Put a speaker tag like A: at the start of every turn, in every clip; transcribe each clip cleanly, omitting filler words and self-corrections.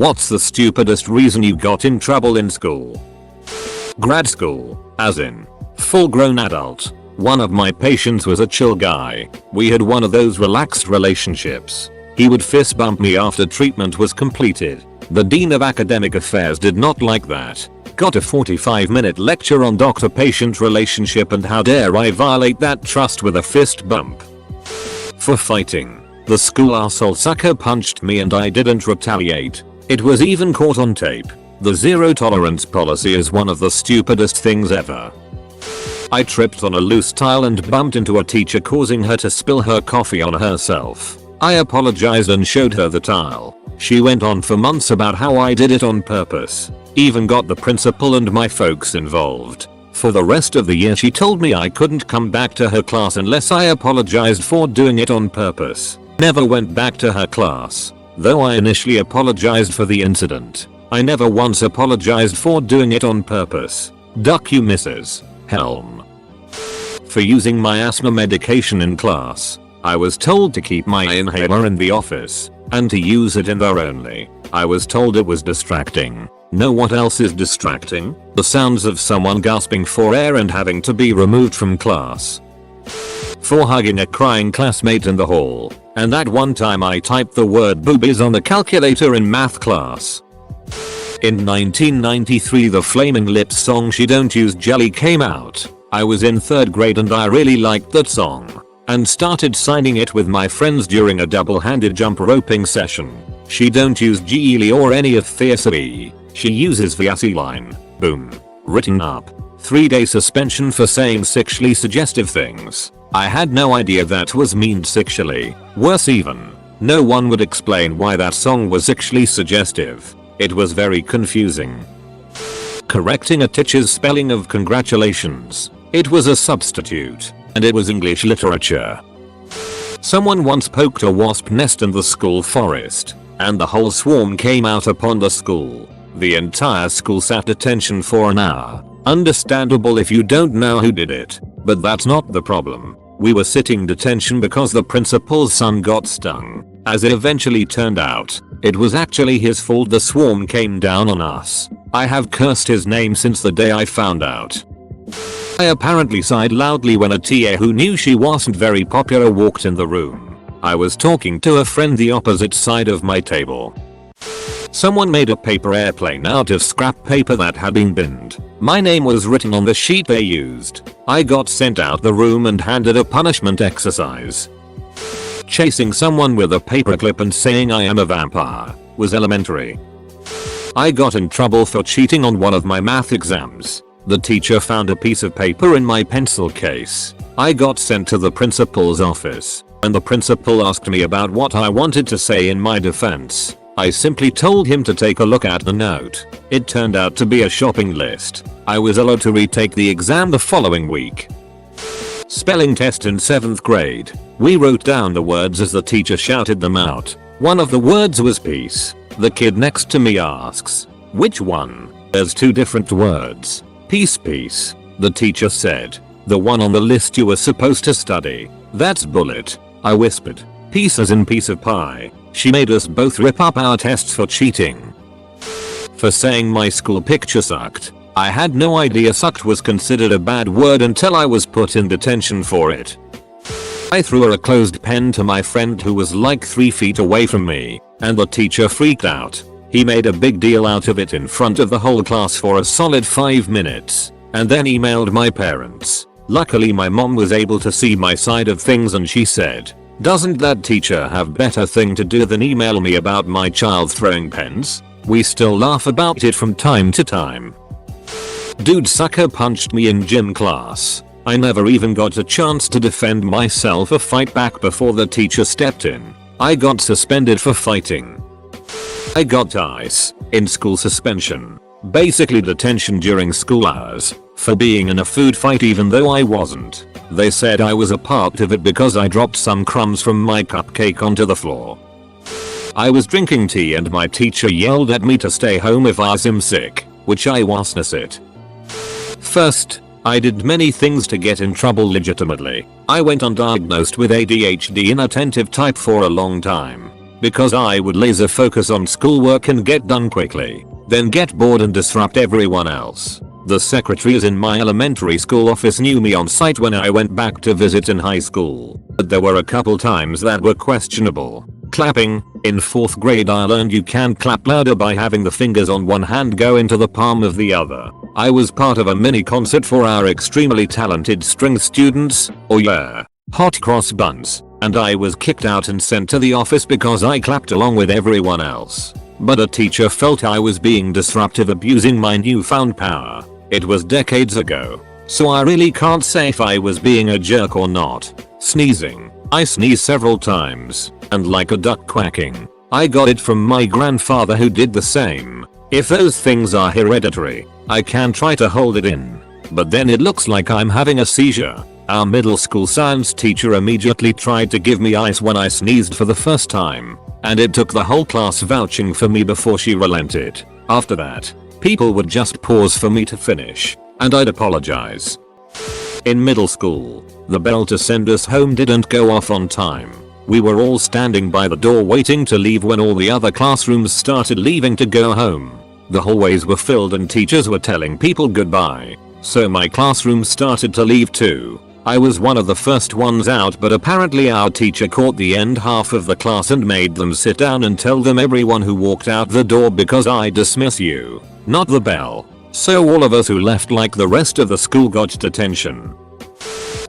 A: What's the stupidest reason you got in trouble in school? Grad school, as in full grown adult. One of my patients was a chill guy. We had one of those relaxed relationships. He would fist bump me after treatment was completed. The Dean of Academic Affairs did not like that. Got a 45-minute lecture on doctor-patient relationship and how dare I violate that trust with a fist bump. For fighting, the school arsehole sucker punched me and I didn't retaliate. It was even caught on tape. The zero tolerance policy is one of the stupidest things ever. I tripped on a loose tile and bumped into a teacher, causing her to spill her coffee on herself. I apologized and showed her the tile. She went on for months about how I did it on purpose. Even got the principal and my folks involved. For the rest of the year she told me I couldn't come back to her class unless I apologized for doing it on purpose. Never went back to her class. Though I initially apologized for the incident, I never once apologized for doing it on purpose. Duck you, Mrs. Helm. For using my asthma medication in class, I was told to keep my inhaler in the office and to use it in there only. I was told it was distracting. Know what else is distracting? The sounds of someone gasping for air and having to be removed from class. For hugging a crying classmate in the hall. And that one time I typed the word boobies on the calculator in math class. In 1993 the Flaming Lips song She Don't Use Jelly came out. I was in 3rd grade and I really liked that song. And started signing it with my friends during a double-handed jump roping session. She don't use Geely or any of Theory. She uses the line. Boom. Written up. 3-day suspension for saying sexually suggestive things. I had no idea that was mean sexually. Worse even, no one would explain why that song was sexually suggestive. It was very confusing. Correcting a teacher's spelling of congratulations. It was a substitute, and it was English literature. Someone once poked a wasp nest in the school forest, and the whole swarm came out upon the school. The entire school sat detention for an hour. Understandable if you don't know who did it, but that's not the problem. We were sitting detention because the principal's son got stung. As it eventually turned out, it was actually his fault the swarm came down on us. I have cursed his name since the day I found out. I apparently sighed loudly when a TA who knew she wasn't very popular walked in the room. I was talking to a friend the opposite side of my table. Someone made a paper airplane out of scrap paper that had been binned. My name was written on the sheet they used. I got sent out the room and handed a punishment exercise. Chasing someone with a paperclip and saying I am a vampire was elementary. I got in trouble for cheating on one of my math exams. The teacher found a piece of paper in my pencil case. I got sent to the principal's office, and the principal asked me about what I wanted to say in my defense. I simply told him to take a look at the note. It turned out to be a shopping list. I was allowed to retake the exam the following week. Spelling test in 7th grade. We wrote down the words as the teacher shouted them out. One of the words was peace. The kid next to me asks, which one? There's 2 different words. Peace, peace. The teacher said, the one on the list you were supposed to study. That's bullet. I whispered, peace as in piece of pie. She made us both rip up our tests for cheating. For saying my school picture sucked. I had no idea sucked was considered a bad word until I was put in detention for it. I threw a closed pen to my friend who was like 3 feet away from me, and the teacher freaked out. He made a big deal out of it in front of the whole class for a solid 5 minutes, and then emailed my parents. Luckily my mom was able to see my side of things and she said, doesn't that teacher have better thing to do than email me about my child throwing pens? We still laugh about it from time to time. Dude sucker punched me in gym class. I never even got a chance to defend myself or fight back before the teacher stepped in. I got suspended for fighting. I got ICE, in school suspension. Basically detention during school hours, for being in a food fight even though I wasn't. They said I was a part of it because I dropped some crumbs from my cupcake onto the floor. I was drinking tea and my teacher yelled at me to stay home if I was sick, which I wasn't it. First, I did many things to get in trouble legitimately. I went undiagnosed with ADHD inattentive type for a long time. because I would laser focus on schoolwork and get done quickly, then get bored and disrupt everyone else. The secretaries in my elementary school office knew me on sight when I went back to visit in high school, but there were a couple times that were questionable. Clapping. In 4th grade I learned you can't clap louder by having the fingers on one hand go into the palm of the other. I was part of a mini concert for our extremely talented string students, oh yeah, hot cross buns, and I was kicked out and sent to the office because I clapped along with everyone else. But a teacher felt I was being disruptive, abusing my newfound power. It was decades ago, so I really can't say if I was being a jerk or not. Sneezing. I sneezed several times, and like a duck quacking. I got it from my grandfather who did the same. If those things are hereditary, I can try to hold it in, but then it looks like I'm having a seizure. Our middle school science teacher immediately tried to give me ice when I sneezed for the first time, and it took the whole class vouching for me before she relented. After that, people would just pause for me to finish, and I'd apologize. In middle school, the bell to send us home didn't go off on time. We were all standing by the door waiting to leave when all the other classrooms started leaving to go home. The hallways were filled and teachers were telling people goodbye, so my classroom started to leave too. I was one of the first ones out, but apparently our teacher caught the end half of the class and made them sit down and tell them everyone who walked out the door because I dismiss you, not the bell. So all of us who left like the rest of the school got detention.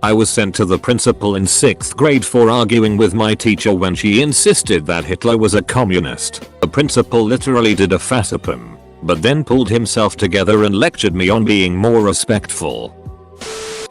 A: I was sent to the principal in 6th grade for arguing with my teacher when she insisted that Hitler was a communist. The principal literally did a facepalm, but then pulled himself together and lectured me on being more respectful.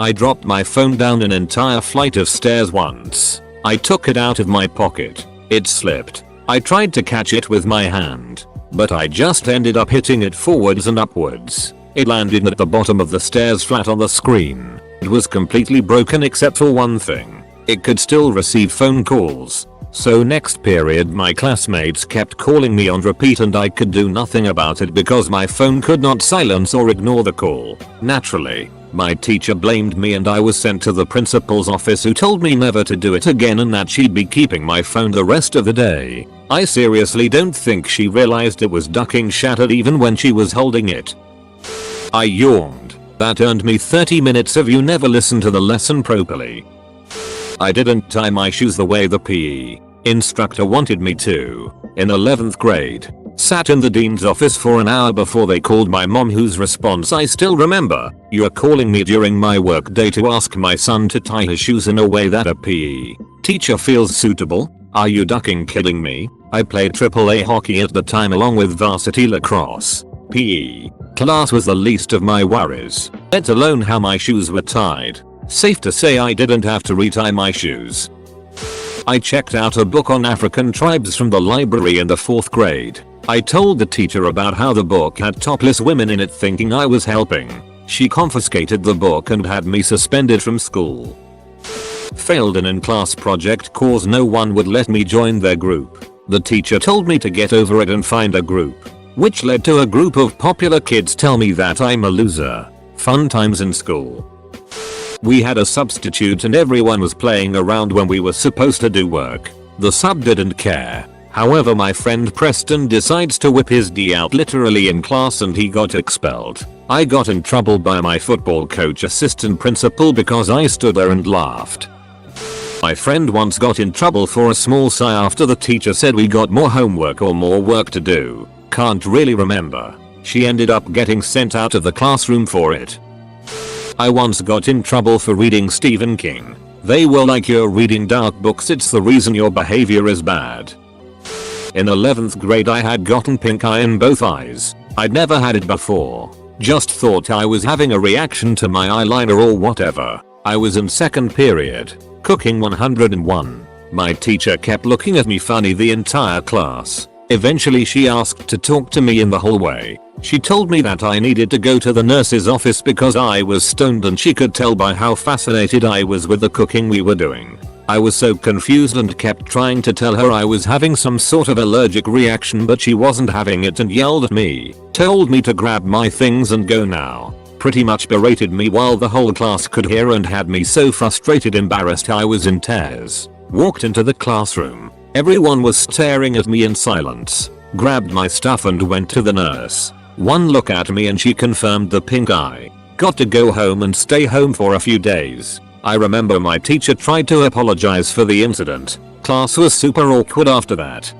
A: I dropped my phone down an entire flight of stairs once. I took it out of my pocket. It slipped. I tried to catch it with my hand, but I just ended up hitting it forwards and upwards. It landed at the bottom of the stairs flat on the screen. It was completely broken except for one thing. It could still receive phone calls. So next period my classmates kept calling me on repeat and I could do nothing about it because my phone could not silence or ignore the call. Naturally, my teacher blamed me and I was sent to the principal's office, who told me never to do it again and that she'd be keeping my phone the rest of the day. I seriously don't think she realized it was ducking shattered even when she was holding it. I yawned. That earned me 30 minutes of you never listen to the lesson properly. I didn't tie my shoes the way the PE instructor wanted me to. In 11th grade, sat in the dean's office for an hour before they called my mom, whose response I still remember. "You're calling me during my work day to ask my son to tie his shoes in a way that a PE teacher feels suitable? Are you ducking kidding me?" I played AAA hockey at the time along with varsity lacrosse. PE class was the least of my worries, let alone how my shoes were tied. Safe to say I didn't have to retie my shoes. I checked out a book on African tribes from the library in the 4th grade. I told the teacher about how the book had topless women in it, thinking I was helping. She confiscated the book and had me suspended from school. Failed an in-class project cause no one would let me join their group. The teacher told me to get over it and find a group, which led to a group of popular kids tell me that I'm a loser. Fun times in school. We had a substitute and everyone was playing around when we were supposed to do work. The sub didn't care. However, my friend Preston decides to whip his D out literally in class and he got expelled. I got in trouble by my football coach assistant principal because I stood there and laughed. My friend once got in trouble for a small sigh after the teacher said we got more homework or more work to do. Can't really remember. She ended up getting sent out of the classroom for it. I once got in trouble for reading Stephen King. They were like, "You're reading dark books, it's the reason your behavior is bad." In 11th grade I had gotten pink eye in both eyes. I'd never had it before. Just thought I was having a reaction to my eyeliner or whatever. I was in 2nd period, cooking 101. My teacher kept looking at me funny the entire class. Eventually she asked to talk to me in the hallway. She told me that I needed to go to the nurse's office because I was stoned and she could tell by how fascinated I was with the cooking we were doing. I was so confused and kept trying to tell her I was having some sort of allergic reaction, but she wasn't having it and yelled at me, told me to grab my things and go now. Pretty much berated me while the whole class could hear and had me so frustrated, embarrassed I was in tears. Walked into the classroom, Everyone was staring at me in silence. Grabbed my stuff and went to the nurse. One look at me and she confirmed the pink eye. Got to go home and stay home for a few days. I remember my teacher tried to apologize for the incident. Class was super awkward after that.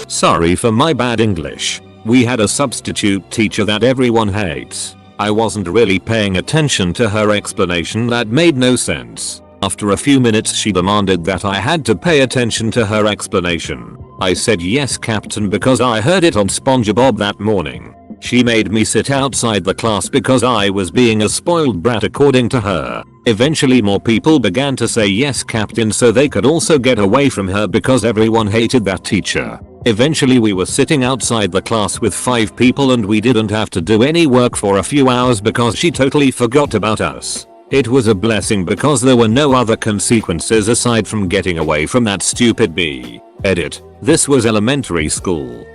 A: Sorry for my bad English. We had a substitute teacher that everyone hates. I wasn't really paying attention to her explanation that made no sense. After a few minutes she demanded that I had to pay attention to her explanation. I said yes, Captain, because I heard it on SpongeBob that morning. She made me sit outside the class because I was being a spoiled brat according to her. Eventually more people began to say yes, Captain, so they could also get away from her because everyone hated that teacher. Eventually we were sitting outside the class with 5 people and we didn't have to do any work for a few hours because she totally forgot about us. It was a blessing because there were no other consequences aside from getting away from that stupid bee. Edit. This was elementary school.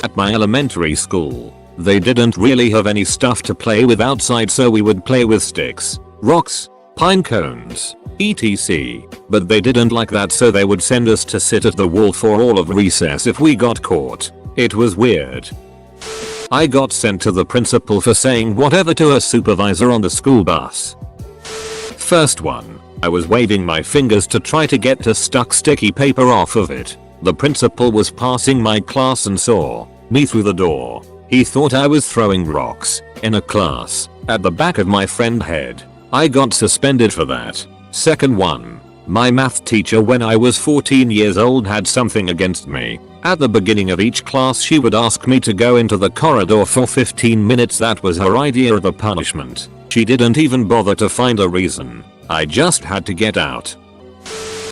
A: At my elementary school, they didn't really have any stuff to play with outside, so we would play with sticks, rocks, pine cones, etc. But they didn't like that, so they would send us to sit at the wall for all of recess if we got caught. It was weird. I got sent to the principal for saying whatever to a supervisor on the school bus. First one, I was waving my fingers to try to get the stuck sticky paper off of it. The principal was passing my class and saw me through the door. He thought I was throwing rocks in a class at the back of my friend's head. I got suspended for that. Second one, my math teacher when I was 14 years old had something against me. At the beginning of each class she would ask me to go into the corridor for 15 minutes. That was her idea of a punishment. She didn't even bother to find a reason. I just had to get out.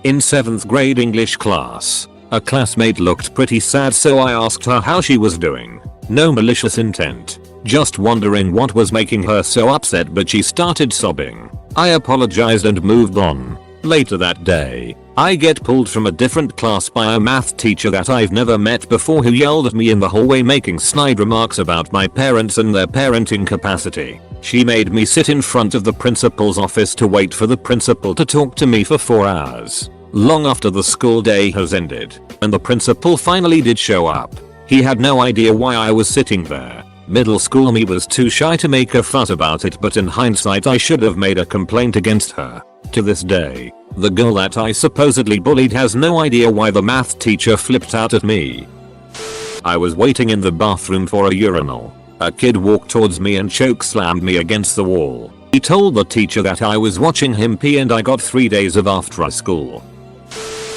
A: In 7th grade English class, a classmate looked pretty sad, so I asked her how she was doing. No malicious intent. Just wondering what was making her so upset, but she started sobbing. I apologized and moved on. Later that day, I get pulled from a different class by a math teacher that I've never met before, who yelled at me in the hallway making snide remarks about my parents and their parenting capacity. She made me sit in front of the principal's office to wait for the principal to talk to me for 4 hours. Long after the school day has ended, and the principal finally did show up. He had no idea why I was sitting there. Middle school me was too shy to make a fuss about it, but in hindsight I should have made a complaint against her. To this day, the girl that I supposedly bullied has no idea why the math teacher flipped out at me. I was waiting in the bathroom for a urinal. A kid walked towards me and choke slammed me against the wall. He told the teacher that I was watching him pee and I got 3 days of after school.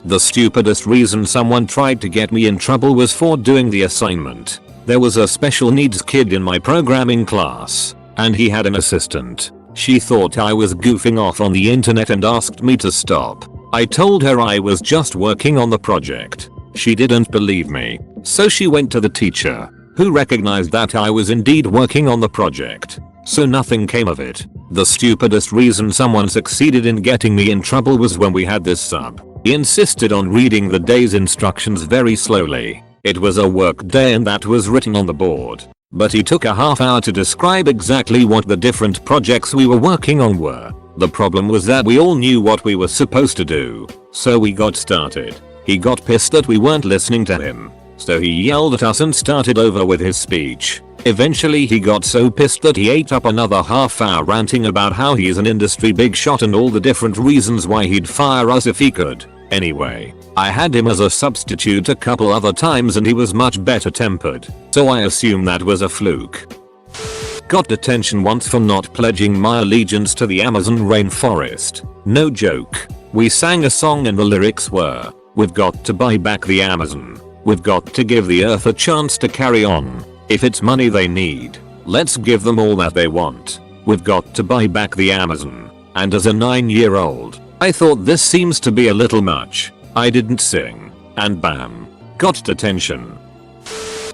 A: The stupidest reason someone tried to get me in trouble was for doing the assignment. There was a special needs kid in my programming class, and he had an assistant. She thought I was goofing off on the internet and asked me to stop. I told her I was just working on the project. She didn't believe me, so she went to the teacher, who recognized that I was indeed working on the project. So nothing came of it. The stupidest reason someone succeeded in getting me in trouble was when we had this sub. He insisted on reading the day's instructions very slowly. It was a work day and that was written on the board. But he took a half hour to describe exactly what the different projects we were working on were. The problem was that we all knew what we were supposed to do. So we got started. He got pissed that we weren't listening to him. So he yelled at us and started over with his speech. Eventually he got so pissed that he ate up another half hour ranting about how he's an industry big shot and all the different reasons why he'd fire us if he could. Anyway, I had him as a substitute a couple other times and he was much better tempered, so I assume that was a fluke. Got detention once for not pledging my allegiance to the Amazon rainforest. No joke. We sang a song and the lyrics were, "We've got to buy back the Amazon. We've got to give the earth a chance to carry on. If it's money they need, let's give them all that they want. We've got to buy back the Amazon." And as a 9-year-old, I thought this seems to be a little much. I didn't sing, and bam, got detention.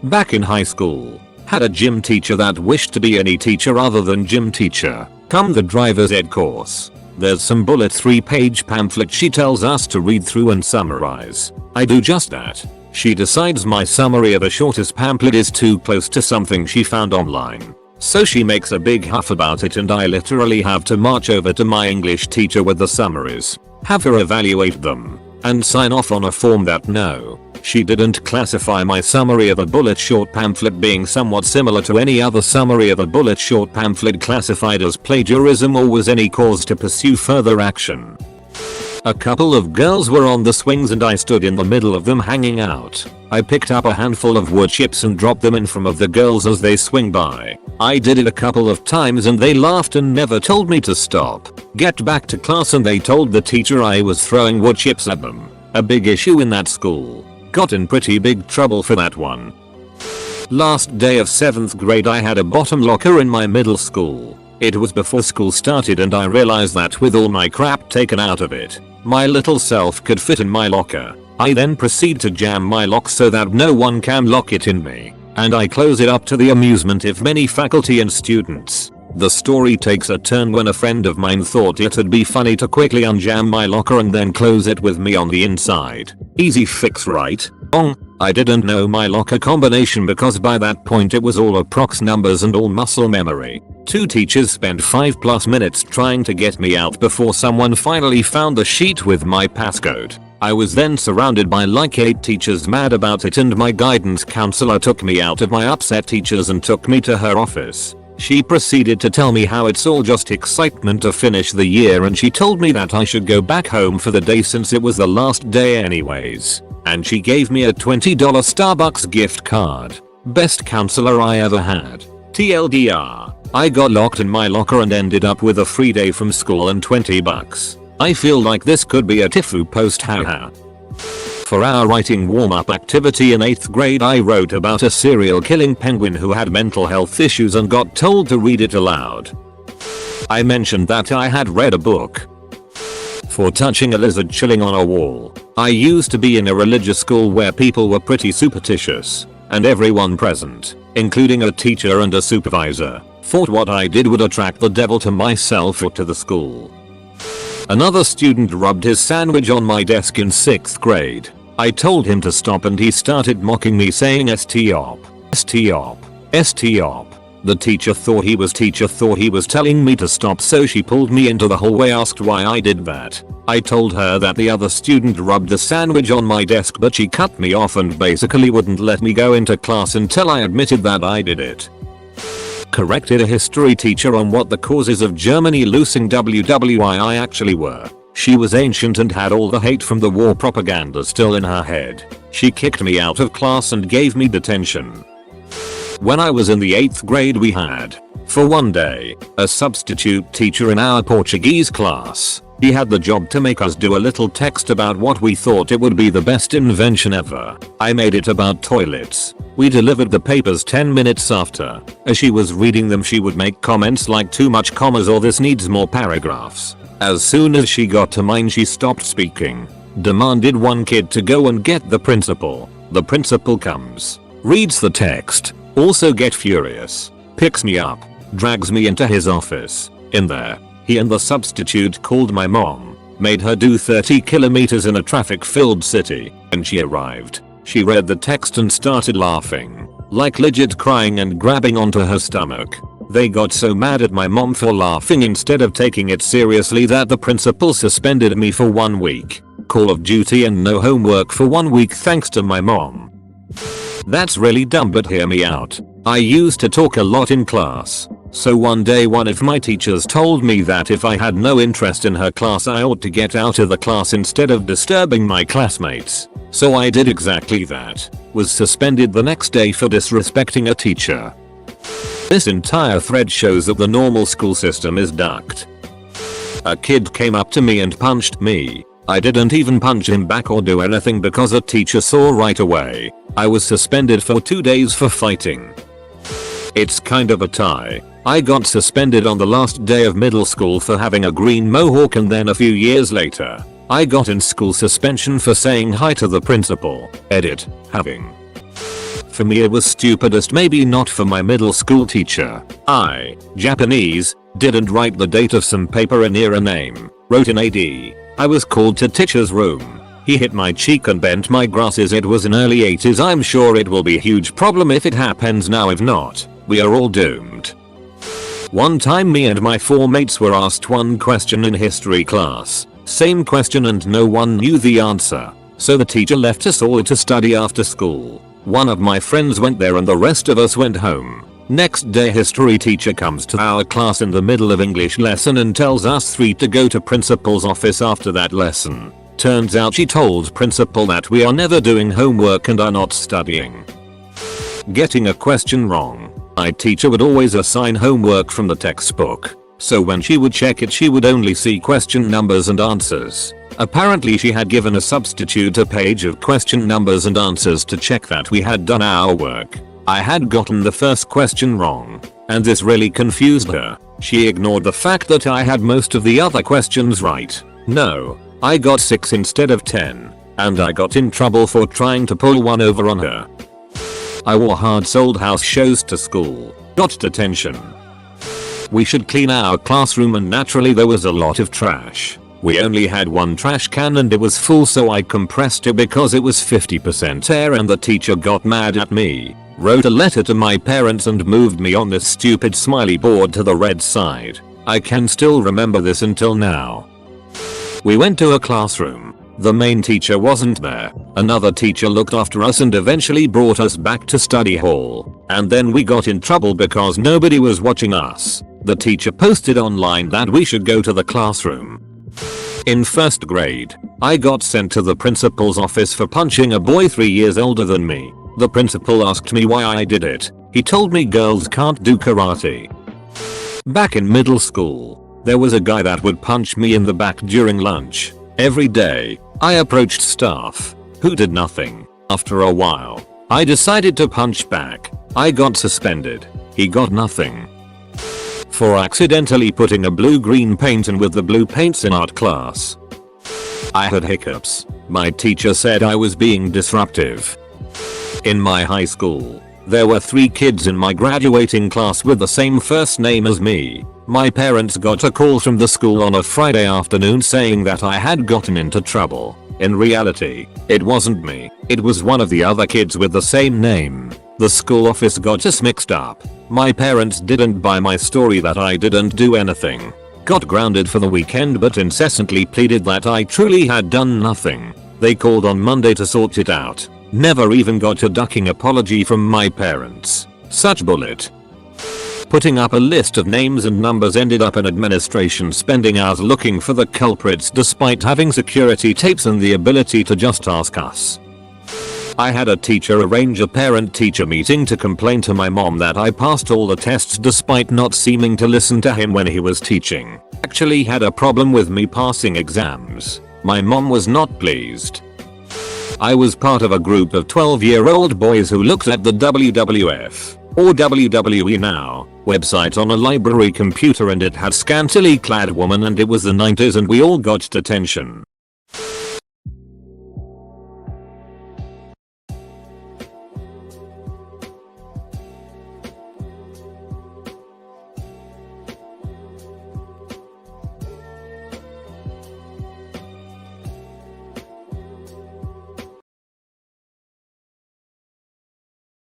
A: Back in high school, had a gym teacher that wished to be any teacher other than gym teacher. Come the driver's ed course. There's some bullet 3-page pamphlet she tells us to read through and summarize. I do just that. She decides my summary of the shortest pamphlet is too close to something she found online. So she makes a big huff about it and I literally have to march over to my English teacher with the summaries, have her evaluate them, and sign off on a form that no, she didn't classify my summary of a bullet short pamphlet being somewhat similar to any other summary of a bullet short pamphlet classified as plagiarism or was any cause to pursue further action. A couple of girls were on the swings and I stood in the middle of them hanging out. I picked up a handful of wood chips and dropped them in front of the girls as they swing by. I did it a couple of times and they laughed and never told me to stop. Get back to class and they told the teacher I was throwing wood chips at them. A big issue in that school. Got in pretty big trouble for that one. Last day of 7th grade I had a bottom locker in my middle school. It was before school started and I realized that with all my crap taken out of it, my little self could fit in my locker. I then proceed to jam my lock so that no one can lock it in me, and I close it up to the amusement of many faculty and students. The story takes a turn when a friend of mine thought it'd be funny to quickly unjam my locker and then close it with me on the inside. Easy fix, right? I didn't know my locker combination because by that point it was all approx numbers and all muscle memory. 2 teachers spent 5+ minutes trying to get me out before someone finally found the sheet with my passcode. I was then surrounded by like 8 teachers mad about it and my guidance counselor took me out of my upset teachers and took me to her office. She proceeded to tell me how it's all just excitement to finish the year and she told me that I should go back home for the day since it was the last day anyways. And she gave me a $20 Starbucks gift card. Best counselor I ever had. TLDR. I got locked in my locker and ended up with a free day from school and $20. I feel like this could be a Tifu post, haha. For our writing warm-up activity in 8th grade I wrote about a serial killing penguin who had mental health issues and got told to read it aloud. I mentioned that I had read a book. For touching a lizard chilling on a wall. I used to be in a religious school where people were pretty superstitious, and everyone present, including a teacher and a supervisor, thought what I did would attract the devil to myself or to the school. Another student rubbed his sandwich on my desk in 6th grade. I told him to stop and he started mocking me saying "Stop, stop, stop." The teacher thought he was telling me to stop, so she pulled me into the hallway, asked why I did that. I told her that the other student rubbed the sandwich on my desk, but she cut me off and basically wouldn't let me go into class until I admitted that I did it. Corrected a history teacher on what the causes of Germany losing WWII actually were. She was ancient and had all the hate from the war propaganda still in her head. She kicked me out of class and gave me detention. When I was in the 8th grade we had, for one day, a substitute teacher in our Portuguese class. He had the job to make us do a little text about what we thought it would be the best invention ever. I made it about toilets. We delivered the papers 10 minutes after. As she was reading them she would make comments like "too much commas" or "this needs more paragraphs." As soon as she got to mine she stopped speaking. Demanded one kid to go and get the principal. The principal comes. Reads the text. Also get furious. Picks me up. Drags me into his office. In there, he and the substitute called my mom. Made her do 30 kilometers in a traffic-filled city. When she arrived, she read the text and started laughing. Like legit crying and grabbing onto her stomach. They got so mad at my mom for laughing instead of taking it seriously that the principal suspended me for 1 week. Call of Duty and no homework for 1 week thanks to my mom. That's really dumb, but hear me out. I used to talk a lot in class. So one day one of my teachers told me that if I had no interest in her class I ought to get out of the class instead of disturbing my classmates. So I did exactly that. Was suspended the next day for disrespecting a teacher. This entire thread shows that the normal school system is ducked. A kid came up to me and punched me. I didn't even punch him back or do anything because a teacher saw right away. I was suspended for 2 days for fighting. It's kind of a tie. I got suspended on the last day of middle school for having a green mohawk, and then a few years later, I got in school suspension for saying hi to the principal. Edit. Having. For me it was stupidest, maybe not for my middle school teacher. I, Japanese, didn't write the date of some paper and near a name. Wrote in AD. I was called to teacher's room. He hit my cheek and bent my glasses. It was in early 80s. I'm sure it will be a huge problem if it happens now. If not, we are all doomed. One time me and my 4 mates were asked one question in history class. Same question and no one knew the answer. So the teacher left us all to study after school. One of my friends went there and the rest of us went home. Next day history teacher comes to our class in the middle of English lesson and tells us three to go to principal's office after that lesson. Turns out she told principal that we are never doing homework and are not studying. Getting a question wrong. My teacher would always assign homework from the textbook. So when she would check it she would only see question numbers and answers. Apparently she had given a substitute a page of question numbers and answers to check that we had done our work. I had gotten the first question wrong, and this really confused her. She ignored the fact that I had most of the other questions right. No, I got 6 instead of 10, and I got in trouble for trying to pull one over on her. I wore hard-sold house shows to school. Got detention. We should clean our classroom and naturally there was a lot of trash. We only had one trash can and it was full so I compressed it because it was 50% air and the teacher got mad at me. Wrote a letter to my parents and moved me on this stupid smiley board to the red side. I can still remember this until now. We went to a classroom. The main teacher wasn't there. Another teacher looked after us and eventually brought us back to study hall. And then we got in trouble because nobody was watching us. The teacher posted online that we should go to the classroom. In first grade, I got sent to the principal's office for punching a boy 3 years older than me. The principal asked me why I did it. He told me girls can't do karate. Back in middle school, there was a guy that would punch me in the back during lunch. Every day, I approached staff, who did nothing. After a while, I decided to punch back. I got suspended. He got nothing. For accidentally putting a blue-green paint in with the blue paints in art class. I had hiccups. My teacher said I was being disruptive. In my high school, there were 3 kids in my graduating class with the same first name as me. My parents got a call from the school on a Friday afternoon saying that I had gotten into trouble. In reality, it wasn't me. It was one of the other kids with the same name. The school office got us mixed up. My parents didn't buy my story that I didn't do anything. Got grounded for the weekend but incessantly pleaded that I truly had done nothing. They called on Monday to sort it out. Never even got a ducking apology from my parents. Such bullet. Putting up a list of names and numbers ended up in administration spending hours looking for the culprits despite having security tapes and the ability to just ask us. I had a teacher arrange a parent-teacher meeting to complain to my mom that I passed all the tests despite not seeming to listen to him when he was teaching. Actually had a problem with me passing exams. My mom was not pleased. I was part of a group of 12-year-old boys who looked at the WWF, or WWE now, website on a library computer and it had scantily clad women and it was the 90s and we all got detention.